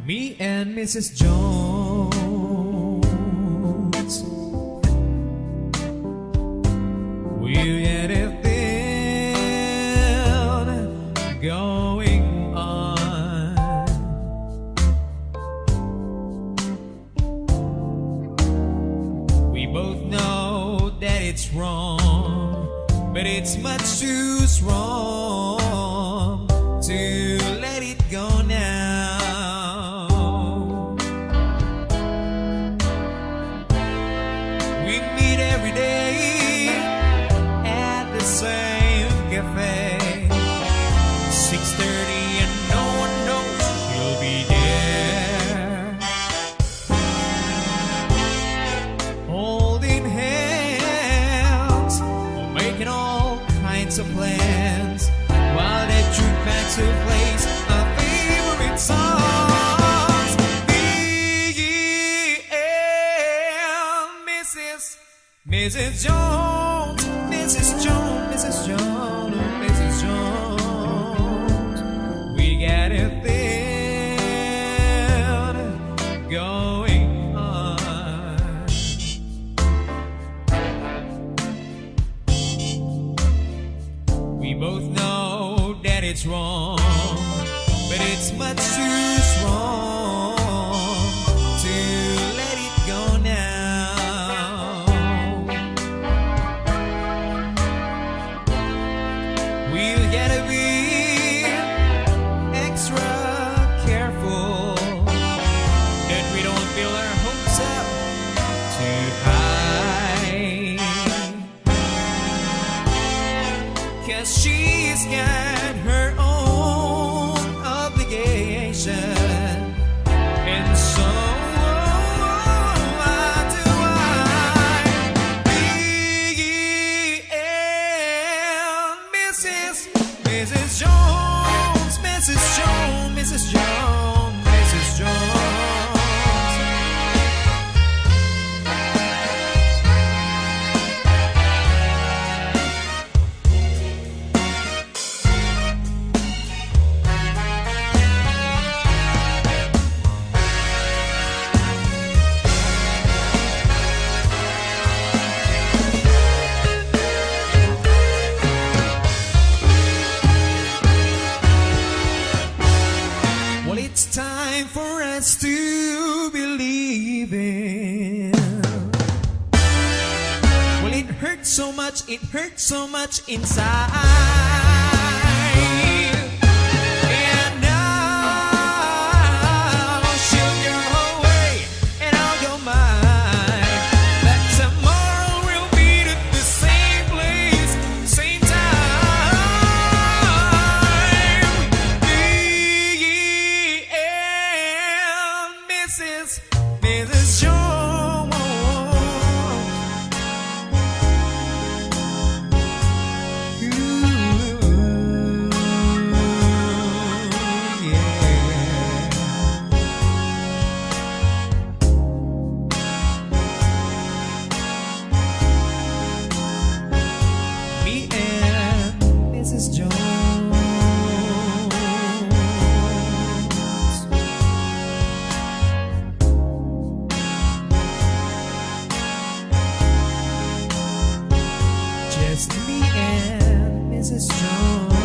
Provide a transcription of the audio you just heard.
Me and Mrs. Jones, we'll get a thing going on. We both know that it's wrong, but it's much too strong to let it go now. We meet every day at the same cafe, 6:30 and no one knows she'll be there, holding hands, making all kinds of plans, while the jukebox plays our favorite songs. Me and Mrs. Jones, Mrs. Jones, Mrs. Jones, Mrs. Jones, we got a thing going on. We both know that it's wrong, but it's much too strong to let it go now. We'll gotta be extra careful that we don't build our hopes up too high, 'cause she's got her own obligation, and so do I. Me and Mrs. Jones, Mrs. Jones, Mrs. Jones, Mrs. Jones. Well, it's time for us to believe in. Well, it hurts so much inside. And now she'll go away and I'll go mine. But tomorrow we'll meet at the same place, same time. Me and Mrs. Jones. Me and Mrs. Jones, just me and Mrs. Jones.